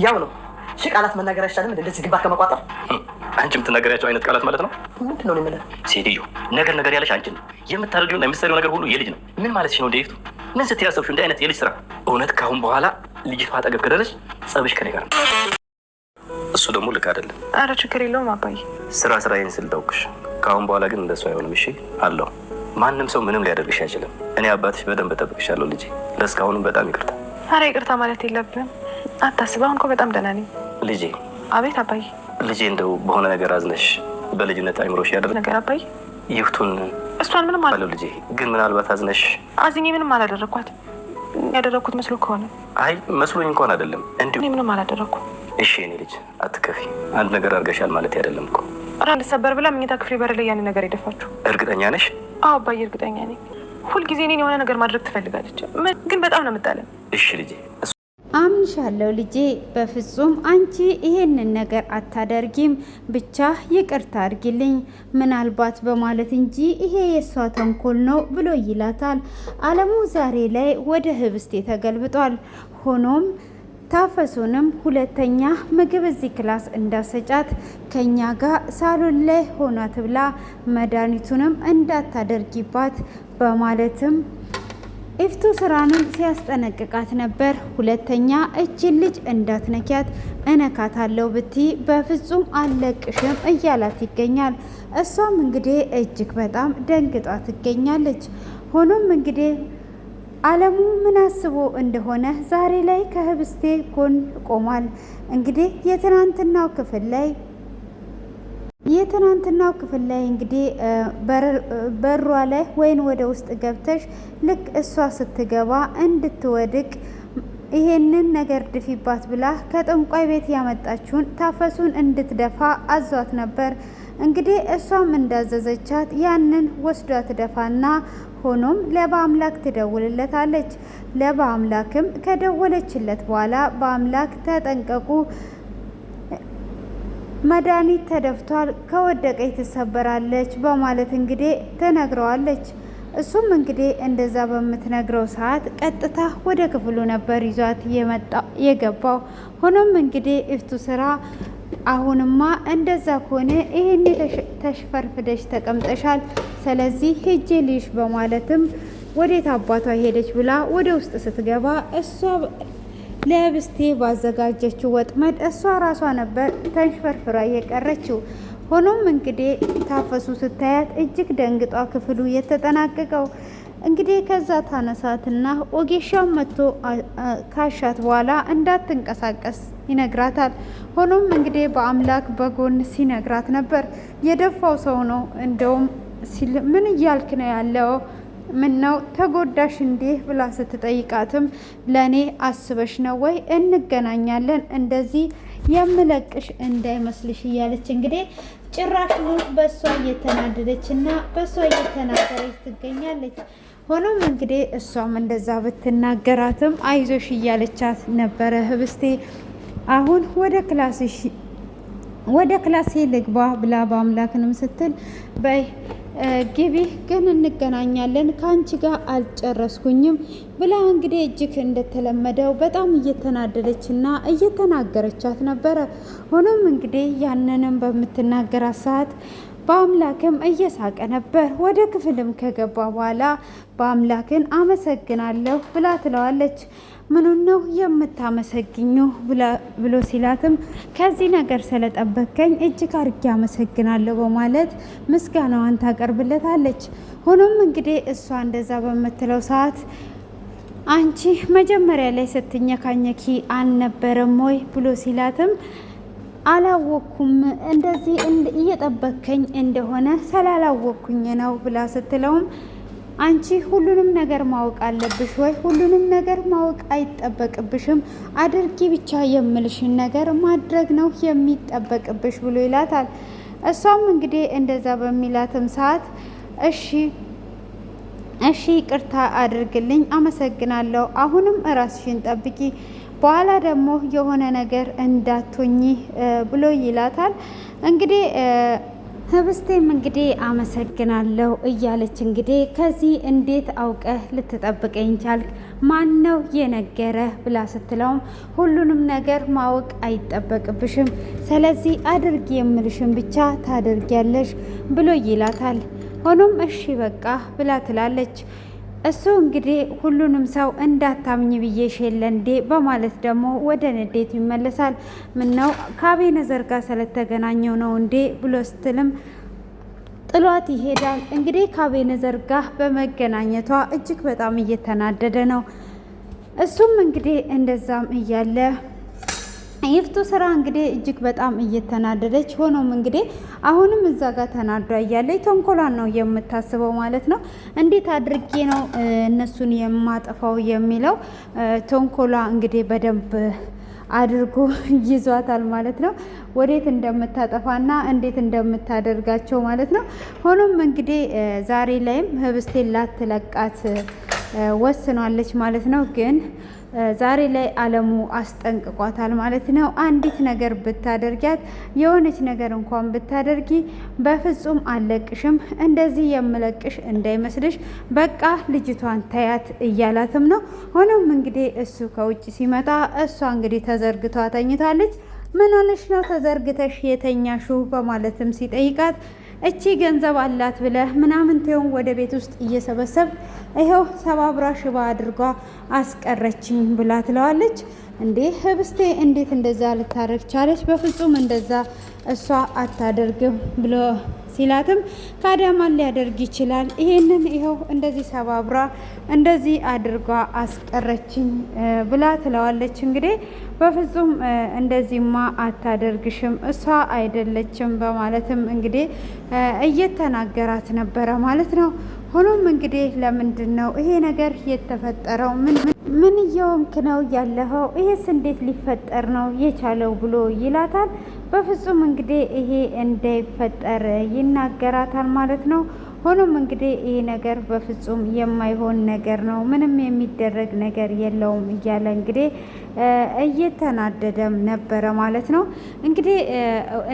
ያው ነው ቃላት መናገር አይቻልም እንደዚህ ግንባር ከመቋጠር አንቺ የምትናገሪያቸው አይነት ቃላት ማለት ነው። ምንድን ነው የምልህ? ሴትዮ ነገር ያለሽ አንቺ ነው። የምታደርጊውና የምትሰሪው ነገር ሁሉ የልጅ ነው። ምን ማለትሽ ነው? ዴፍቱ ምን ስትይ ያሰብሽው? እንደ አይነት የልጅ ስራ። እውነት ካሁን በኋላ ልጅቷ አጠገብ ከደረስሽ ጸብሽ ከኔ ጋር ነው። እሱ ደግሞ ልክ አይደለም። አረ ችግር የለውም አባዬ። ስራዬን ስል ተውኩሽ። ካሁን በኋላ ግን እንደሱ አይሆንም። እሺ አለው። ማንም ሰው ምንም ሊያደርግሽ አይችልም። እኔ አባትሽ በደንብ እጠብቅሻለሁ ልጄ። ለእስካሁንም በጣም ይቅርታ። አረ ይቅርታ ማለት የለብህም። አታስብ፣ አሁን እኮ በጣም ደህና ነኝ ልጄ። አቤት አባዬ። ልጄ እንደው በሆነ ነገር አዝነሽ በልጅነት አይምሮሽ ያደረገ ነገር አባዬ? ይፍቱን እሷን ምንም አለው ልጄ። ግን ምናልባት አዝነሽ አዝኜ ምንም አላደረኳት። ያደረኩት መስሎ ከሆነ አይ መስሎኝ እንኳን አይደለም እንዲሁ እኔ ምንም አላደረኩም። እሺ እኔ ልጅ አትከፊ። አንድ ነገር አድርገሻል ማለት አይደለም እኮ። ኧረ ልሰበር ብላ መኝታ ክፍሌ በር ላይ ያንን ነገር የደፋችሁ። እርግጠኛ ነሽ? አዎ አባዬ እርግጠኛ ነኝ። ሁልጊዜ እኔን የሆነ ነገር ማድረግ ትፈልጋለች፣ ግን በጣም ነው የምጣለን። እሺ ልጄ አምንሻለሁ ልጄ፣ በፍጹም አንቺ ይሄንን ነገር አታደርጊም፣ ብቻ ይቅርታ አድርጊልኝ ምናልባት በማለት እንጂ ይሄ የእሷ ተንኮል ነው ብሎ ይላታል። አለሙ ዛሬ ላይ ወደ ህብስቴ ተገልብጧል። ሆኖም ታፈሱንም ሁለተኛ ምግብ እዚህ ክላስ እንዳሰጫት ከኛ ጋር ሳሎን ላይ ሆና ትብላ፣ መድኃኒቱንም እንዳታደርጊባት በማለትም ኢፍቱ ስራንም ሲያስጠነቅቃት ነበር። ሁለተኛ እችን ልጅ እንዳትነኪያት፣ እነካታለሁ ብቲ በፍጹም አልለቅሽም እያላት ይገኛል። እሷም እንግዲህ እጅግ በጣም ደንግጧ ትገኛለች። ሆኖም እንግዲህ አለሙ ምን አስቦ እንደሆነ ዛሬ ላይ ከህብስቴ ጎን ቆሟል። እንግዲህ የትናንትናው ክፍል ላይ እንግዲህ በሯ ላይ ወይን ወደ ውስጥ ገብተሽ ልክ እሷ ስትገባ እንድትወድቅ ይሄንን ነገር ድፊባት ብላ ከጠንቋይ ቤት ያመጣችውን ታፈሱን እንድትደፋ አዟት ነበር። እንግዲህ እሷም እንዳዘዘቻት ያንን ወስዷ ትደፋና ሆኖም ለበአምላክ ትደውልለታለች። ለበአምላክም ከደወለችለት በኋላ በአምላክ ተጠንቀቁ፣ መድኃኒት ተደፍቷል፣ ከወደቀች ትሰበራለች በማለት እንግዲህ ትነግረዋለች። እሱም እንግዲህ እንደዛ በምትነግረው ሰዓት ቀጥታ ወደ ክፍሉ ነበር ይዟት የገባው። ሆኖም እንግዲህ ኢፍቱ ስራ አሁንማ እንደዛ ከሆነ ይሄን ተሽፈርፍደሽ ተቀምጠሻል፣ ስለዚህ ሂጄ ልሽ በማለትም ወዴት አባቷ ሄደች ብላ ወደ ውስጥ ስትገባ እሷ ለህብስቴ ባዘጋጀችው ወጥመድ እሷ ራሷ ነበር ተንሽፈርፍራ የቀረችው። ሆኖም እንግዲህ ታፈሱ ስታያት እጅግ ደንግጧ ክፍሉ የተጠናቀቀው። እንግዲህ ከዛ ታነሳትና ኦጌሻው መጥቶ ካሻት በኋላ እንዳትንቀሳቀስ ይነግራታል። ሆኖም እንግዲህ በአምላክ በጎን ሲነግራት ነበር። የደፋው ሰው ነው እንደውም ሲል ምን እያልክ ነው ያለው? ምን ነው ተጎዳሽ እንዴ ብላ ስትጠይቃትም ለኔ አስበሽ ነው ወይ? እንገናኛለን፣ እንደዚህ የምለቅሽ እንዳይመስልሽ እያለች እንግዲህ ጭራሽ በሷ እየተናደደች እና በሷ እየተናገረች ትገኛለች። ሆኖም እንግዲህ እሷም እንደዛ ብትናገራትም አይዞሽ እያለቻት ነበረ። ህብስቴ አሁን ወደ ክላሴ ልግባ ብላ በአምላክንም ስትል በይ ግቢ፣ ግን እንገናኛለን፣ ከአንቺ ጋር አልጨረስኩኝም ብላ እንግዲህ እጅግ እንደተለመደው በጣም እየተናደደች እና እየተናገረቻት ነበረ። ሆኖም እንግዲህ ያንንም በምትናገራት ሰዓት በአምላክም እየሳቀ ነበር። ወደ ክፍልም ከገባ በኋላ በአምላክን አመሰግናለሁ ብላ ትለዋለች። ምኑን ነው የምታመሰግኙ ብሎ ሲላትም ከዚህ ነገር ስለጠበከኝ እጅግ አርጌ አመሰግናለሁ በማለት ምስጋናዋን ታቀርብለታለች። ሆኖም እንግዲህ እሷ እንደዛ በምትለው ሰዓት አንቺ መጀመሪያ ላይ ስትኘካኘኪ አልነበረም ወይ ብሎ ሲላትም አላወኩም፣ እንደዚህ እየጠበከኝ እንደሆነ ስላላወኩኝ ነው ብላ ስትለውም አንቺ ሁሉንም ነገር ማወቅ አለብሽ ወይ? ሁሉንም ነገር ማወቅ አይጠበቅብሽም፣ አድርጊ ብቻ የምልሽን ነገር ማድረግ ነው የሚጠበቅብሽ ብሎ ይላታል። እሷም እንግዲህ እንደዛ በሚላትም ሰዓት እሺ ይቅርታ አድርግልኝ፣ አመሰግናለሁ፣ አሁንም ራስሽን ጠብቂ፣ በኋላ ደግሞ የሆነ ነገር እንዳትሆኚ ብሎ ይላታል። እንግዲህ ህብስቴም እንግዲህ አመሰግናለሁ እያለች እንግዲህ ከዚህ እንዴት አውቀህ ልትጠብቀኝ ቻልክ? ማን ነው የነገረ ብላ ስትለውም ሁሉንም ነገር ማወቅ አይጠበቅብሽም፣ ስለዚህ አድርጊ የምልሽን ብቻ ታደርጊያለሽ ብሎ ይላታል። ሆኖም እሺ በቃ ብላ ትላለች። እሱ እንግዲህ ሁሉንም ሰው እንዳታምኝ ብዬሽ የለ እንዴ በማለት ደግሞ ወደ ንዴቱ ይመለሳል። ምነው ከአቤኔዘር ጋር ስለተገናኘው ነው እንዴ ብሎ ስትልም ጥሏት ይሄዳል። እንግዲህ ከአቤኔዘር ጋር በመገናኘቷ እጅግ በጣም እየተናደደ ነው። እሱም እንግዲህ እንደዛም እያለ ይፍቱ ስራ እንግዲህ እጅግ በጣም እየተናደደች ሆኖም እንግዲህ አሁንም እዛ ጋር ተናዷ እያለች ተንኮሏን ነው የምታስበው ማለት ነው። እንዴት አድርጌ ነው እነሱን የማጠፋው የሚለው ተንኮሏ እንግዲህ በደንብ አድርጎ ይዟታል ማለት ነው። ወዴት እንደምታጠፋና እንዴት እንደምታደርጋቸው ማለት ነው። ሆኖም እንግዲህ ዛሬ ላይም ህብስቴን ላትለቃት ወስኗለች ማለት ነው። ግን ዛሬ ላይ አለሙ አስጠንቅቋታል ማለት ነው። አንዲት ነገር ብታደርጊያት የሆነች ነገር እንኳን ብታደርጊ በፍጹም አለቅሽም፣ እንደዚህ የምለቅሽ እንዳይመስልሽ፣ በቃ ልጅቷን ተያት እያላትም ነው። ሆኖም እንግዲህ እሱ ከውጭ ሲመጣ እሷ እንግዲህ ተዘርግቷ ተኝታለች። ምን ሆነሽ ነው ተዘርግተሽ የተኛሹ በማለትም ሲጠይቃት እቺ ገንዘብ አላት ብለህ ምናምን ትሆን ወደ ቤት ውስጥ እየሰበሰብ ይኸው ሰባብራ ሽባ አድርጓ አስቀረችኝ ብላ ትለዋለች። እንዴ ህብስቴ እንዴት እንደዛ ልታደርግ ቻለች? በፍጹም እንደዛ እሷ አታደርግም ብሎ ሲላትም ካዳማን ሊያደርግ ይችላል። ይሄንን ይኸው እንደዚህ ሰባብራ እንደዚህ አድርጓ አስቀረችኝ ብላ ትለዋለች። እንግዲህ በፍጹም እንደዚህማ አታደርግሽም እሷ አይደለችም በማለትም እንግዲህ እየተናገራት ነበረ ማለት ነው። ሆኖም እንግዲህ ለምንድን ነው ይሄ ነገር የተፈጠረው? ምን እየሆንክ ነው ያለኸው? ይሄስ እንዴት ሊፈጠር ነው የቻለው ብሎ ይላታል። በፍጹም እንግዲህ ይሄ እንዳይፈጠር ይናገራታል ማለት ነው። ሆኖም እንግዲህ ይሄ ነገር በፍጹም የማይሆን ነገር ነው፣ ምንም የሚደረግ ነገር የለውም እያለ እንግዲህ እየተናደደም ነበረ ማለት ነው። እንግዲህ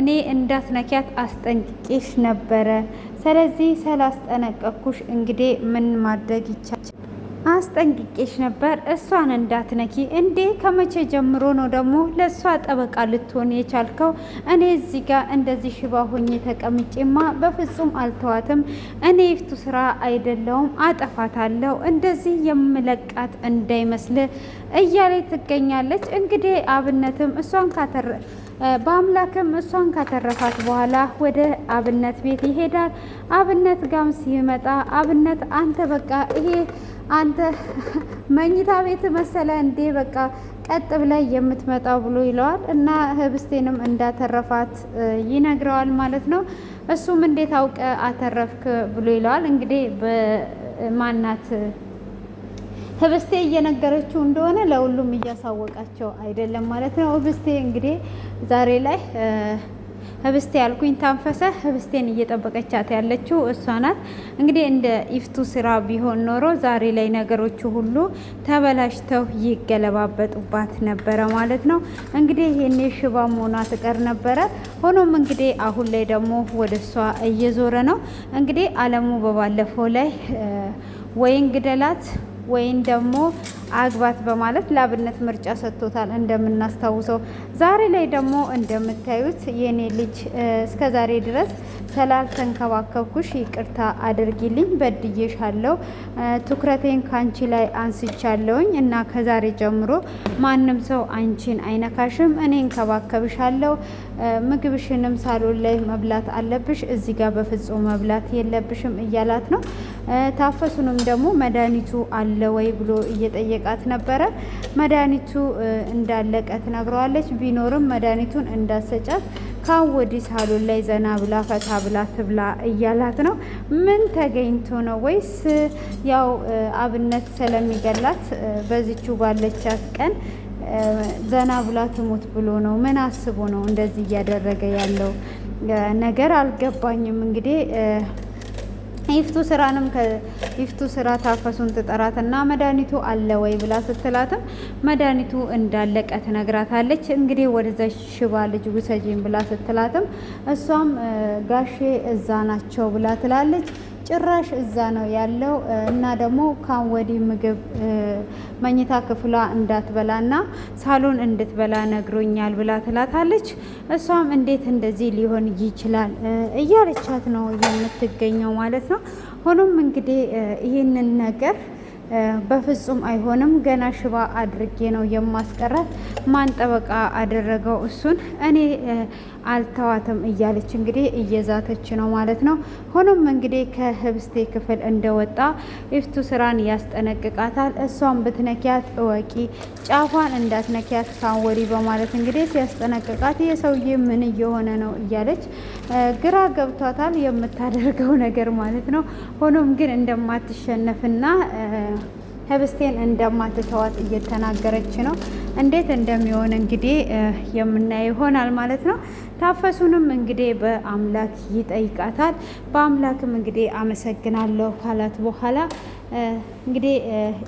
እኔ እንዳትነኪያት አስጠንቅቄሽ ነበረ፣ ስለዚህ ስላስጠነቀኩሽ እንግዲህ ምን ማድረግ ይቻላል? አስጠንቅቄሽ ነበር እሷን እንዳትነኪ። እንዴ ከመቼ ጀምሮ ነው ደግሞ ለእሷ ጠበቃ ልትሆን የቻልከው? እኔ እዚህ ጋር እንደዚህ ሽባ ሆኜ ተቀምጬማ በፍጹም አልተዋትም። እኔ ይፍቱ ስራ አይደለውም፣ አጠፋታለሁ፣ እንደዚህ የምለቃት እንዳይመስል እያለች ትገኛለች። እንግዲህ አብነትም እሷን በአምላክም እሷን ካተረፋት በኋላ ወደ አብነት ቤት ይሄዳል። አብነት ጋም ሲመጣ አብነት አንተ በቃ ይሄ አንተ መኝታ ቤት መሰለ እንዴ በቃ ቀጥ ብላይ የምትመጣው ብሎ ይለዋል። እና ህብስቴንም እንዳተረፋት ይነግረዋል ማለት ነው። እሱም እንዴት አውቀ አተረፍክ ብሎ ይለዋል። እንግዲህ በማናት ህብስቴ እየነገረችው እንደሆነ ለሁሉም እያሳወቃቸው አይደለም ማለት ነው። ህብስቴ እንግዲህ ዛሬ ላይ ህብስቴ ያልኩኝ ታንፈሰ ህብስቴን እየጠበቀቻት ያለችው እሷ ናት። እንግዲህ እንደ ይፍቱ ስራ ቢሆን ኖሮ ዛሬ ላይ ነገሮቹ ሁሉ ተበላሽተው ይገለባበጡባት ነበረ ማለት ነው። እንግዲህ ይሄኔ ሽባ መሆኗ ትቀር ነበረ። ሆኖም እንግዲህ አሁን ላይ ደግሞ ወደ እሷ እየዞረ ነው። እንግዲህ አለሙ በባለፈው ላይ ወይን ግደላት ወይም ደግሞ አግባት በማለት ለአብነት ምርጫ ሰጥቶታል እንደምናስታውሰው። ዛሬ ላይ ደግሞ እንደምታዩት የኔ ልጅ እስከ ዛሬ ድረስ ስላልተንከባከብኩሽ ይቅርታ አድርጊልኝ፣ በድዬሻለሁ፣ ትኩረቴን ካንቺ ላይ አንስቻለሁኝ እና ከዛሬ ጀምሮ ማንም ሰው አንቺን አይነካሽም፣ እኔ እንከባከብሻለሁ፣ ምግብሽንም ሳሎን ላይ መብላት አለብሽ፣ እዚህ ጋር በፍጹም መብላት የለብሽም እያላት ነው። ታፈሱንም ደግሞ መድኃኒቱ አለ ወይ ብሎ እየጠየቃት ነበረ። መድኃኒቱ እንዳለቀ ትነግረዋለች። ቢኖርም መድኃኒቱን እንዳሰጫት ካወዲህ ሳሎን ላይ ዘና ብላ ፈታ ብላ ትብላ እያላት ነው። ምን ተገኝቶ ነው? ወይስ ያው አብነት ስለሚገላት በዚቹ ባለቻት ቀን ዘና ብላ ትሞት ብሎ ነው? ምን አስቦ ነው እንደዚህ እያደረገ ያለው ነገር አልገባኝም። እንግዲህ ይፍቱ ስራንም ከይፍቱ ስራ ታፈሱን ትጠራትና መድኃኒቱ አለ ወይ ብላ ስትላትም መድኃኒቱ እንዳለቀ ትነግራታለች። እንግዲህ ወደዛ ሽባ ልጅ ውሰጂኝ ብላ ስትላትም እሷም ጋሼ እዛ ናቸው ብላ ትላለች። ጭራሽ እዛ ነው ያለው እና ደግሞ ካሁን ወዲህ ምግብ መኝታ ክፍሏ እንዳትበላና ሳሎን እንድትበላ ነግሮኛል ብላ ትላታለች። እሷም እንዴት እንደዚህ ሊሆን ይችላል እያለቻት ነው የምትገኘው ማለት ነው። ሆኖም እንግዲህ ይህንን ነገር በፍጹም አይሆንም፣ ገና ሽባ አድርጌ ነው የማስቀራት፣ ማን ጠበቃ አደረገው እሱን እኔ አልተዋትም እያለች እንግዲህ እየዛተች ነው ማለት ነው። ሆኖም እንግዲህ ከህብስቴ ክፍል እንደወጣ ኢፍቱ ስራን ያስጠነቅቃታል። እሷን ብትነኪያት እወቂ፣ ጫፏን እንዳትነኪያት ካንወሪ በማለት እንግዲህ ሲያስጠነቅቃት የሰውዬ ምን እየሆነ ነው እያለች ግራ ገብቷታል የምታደርገው ነገር ማለት ነው። ሆኖም ግን እንደማትሸነፍና ህብስቴን እንደማትተዋት እየተናገረች ነው። እንዴት እንደሚሆን እንግዲህ የምናየው ይሆናል ማለት ነው። ታፈሱንም እንግዲህ በአምላክ ይጠይቃታል። በአምላክም እንግዲህ አመሰግናለሁ ካላት በኋላ እንግዲህ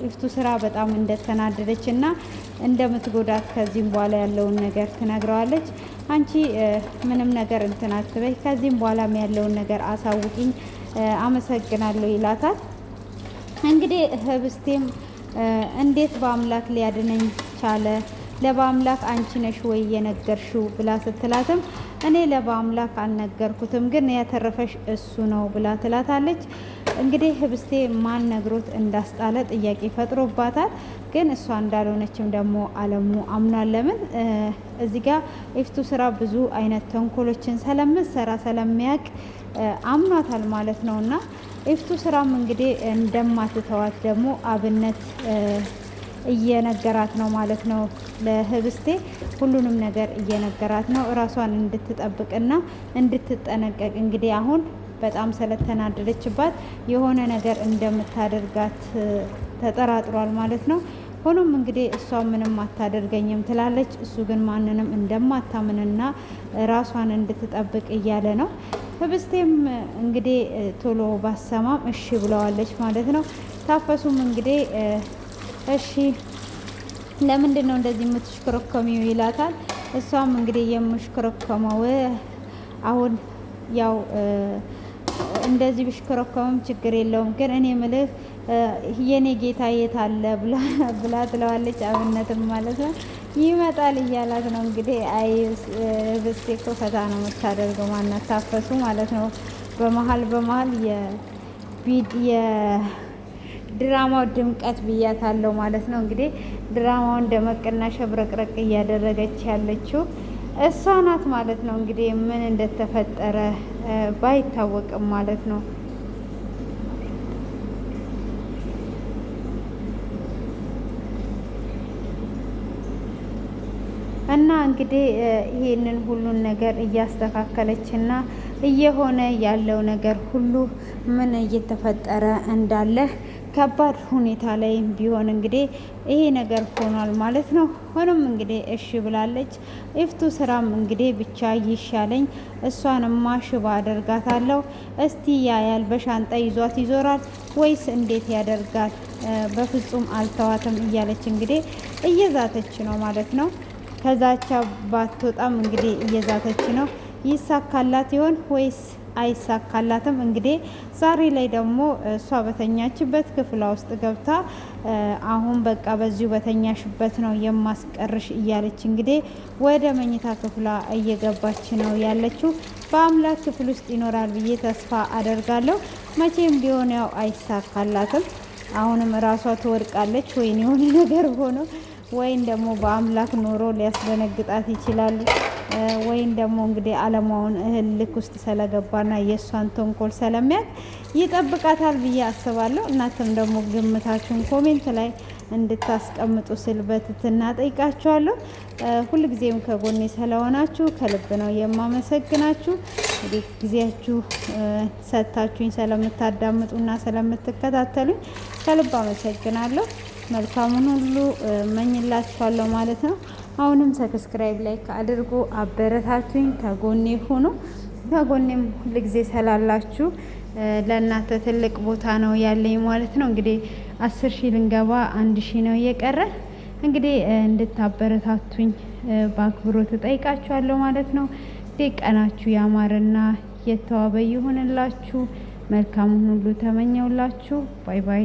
ኢፍቱ ስራ በጣም እንደተናደደች እና እንደምትጎዳት ከዚህም በኋላ ያለውን ነገር ትነግረዋለች። አንቺ ምንም ነገር እንትን አትበይ፣ ከዚህም በኋላም ያለውን ነገር አሳውቂኝ፣ አመሰግናለሁ ይላታል። እንግዲህ ህብስቴም እንዴት በአምላክ ሊያድነኝ ቻለ? ለበአምላክ አንቺ ነሽ ወይ የነገርሽው ብላ ስትላትም እኔ ለበአምላክ አልነገርኩትም፣ ግን ያተረፈሽ እሱ ነው ብላ ትላታለች። እንግዲህ ህብስቴ ማን ነግሮት እንዳስጣለ ጥያቄ ፈጥሮባታል። ግን እሷ እንዳልሆነችም ደግሞ አለሙ አምኗል። ለምን እዚህ ጋር ኢፍቱ ስራ ብዙ አይነት ተንኮሎችን ስለምትሰራ ስለሚያውቅ አምኗታል ማለት ነው። እና ኢፍቱ ስራም እንግዲህ እንደማትተዋት ደግሞ አብነት እየነገራት ነው ማለት ነው። ለህብስቴ ሁሉንም ነገር እየነገራት ነው፣ እራሷን እንድትጠብቅና እንድትጠነቀቅ። እንግዲህ አሁን በጣም ስለተናደደችባት የሆነ ነገር እንደምታደርጋት ተጠራጥሯል ማለት ነው። ሆኖም እንግዲህ እሷ ምንም አታደርገኝም ትላለች። እሱ ግን ማንንም እንደማታምንና ራሷን እንድትጠብቅ እያለ ነው። ህብስቴም እንግዲህ ቶሎ ባሰማም እሺ ብለዋለች ማለት ነው። ታፈሱም እንግዲህ እሺ ለምንድን ነው እንደዚህ የምትሽከረከሚው ይላታል። እሷም እንግዲህ የምሽከረከመው አሁን ያው እንደዚህ ብሽከረከምም ችግር የለውም፣ ግን እኔ ምልህ የኔ ጌታ የት አለ ብላ ትለዋለች። አብነትም ማለት ነው ይመጣል እያላት ነው እንግዲህ። አይ ህብስቴ እኮ ፈታ ነው የምታደርገው ማናት ታፈሱ ማለት ነው። በመሀል የድራማው ድምቀት ብያታለው ማለት ነው። እንግዲህ ድራማውን ደመቅና ሸብረቅረቅ እያደረገች ያለችው እሷ ናት ማለት ነው። እንግዲህ ምን እንደተፈጠረ ባይታወቅም ማለት ነው። እና እንግዲህ ይሄንን ሁሉን ነገር እያስተካከለችና እየሆነ ያለው ነገር ሁሉ ምን እየተፈጠረ እንዳለ ከባድ ሁኔታ ላይ ቢሆን እንግዲህ ይሄ ነገር ሆኗል ማለት ነው። ሆኖም እንግዲህ እሺ ብላለች። ኢፍቱ ስራም እንግዲህ ብቻ ይሻለኝ እሷንማ ሽባ አደርጋታለሁ፣ እስቲ ያያል በሻንጣ ይዟት ይዞራል ወይስ እንዴት ያደርጋል? በፍጹም አልተዋትም እያለች እንግዲህ እየዛተች ነው ማለት ነው። ከዛቻ ባትወጣም እንግዲህ እየዛተች ነው። ይሳካላት ይሆን ወይስ አይሳካላትም? እንግዲህ ዛሬ ላይ ደግሞ እሷ በተኛችበት ክፍሏ ውስጥ ገብታ አሁን በቃ በዚሁ በተኛሽበት ነው የማስቀርሽ እያለች እንግዲህ ወደ መኝታ ክፍሏ እየገባች ነው ያለችው። በአምላክ ክፍል ውስጥ ይኖራል ብዬ ተስፋ አደርጋለሁ። መቼም ቢሆን ያው አይሳካላትም። አሁንም እራሷ ትወድቃለች ወይም የሆነ ነገር ሆኖ ወይም ደግሞ በአምላክ ኖሮ ሊያስደነግጣት ይችላል። ወይም ደግሞ እንግዲህ አለማውን እህል ልክ ውስጥ ስለገባና የእሷን ተንኮል ስለሚያውቅ ይጠብቃታል ብዬ አስባለሁ። እናንተም ደግሞ ግምታችሁን ኮሜንት ላይ እንድታስቀምጡ ስል በትህትና ጠይቃችኋለሁ። ሁልጊዜም ከጎኔ ስለሆናችሁ ከልብ ነው የማመሰግናችሁ። እንግዲህ ጊዜያችሁ ሰጥታችሁኝ ስለምታዳምጡና ስለምትከታተሉኝ ከልብ አመሰግናለሁ። መልካሙን ሁሉ መኝላችኋለሁ ማለት ነው። አሁንም ሰብስክራይብ ላይክ አድርጉ፣ አበረታቱኝ፣ ከጎኔ ሁኑ። ከጎኔም ሁልጊዜ ስላላችሁ ለእናንተ ትልቅ ቦታ ነው ያለኝ ማለት ነው። እንግዲህ 10 ሺህ ልንገባ 1 ሺህ ነው እየቀረ እንግዲህ እንድታበረታቱኝ በአክብሮት እጠይቃችኋለሁ ማለት ነው። እንግዲህ ቀናችሁ ያማረና የተዋበ ይሁንላችሁ። መልካሙን ሁሉ ተመኘውላችሁ። ባይ ባይ።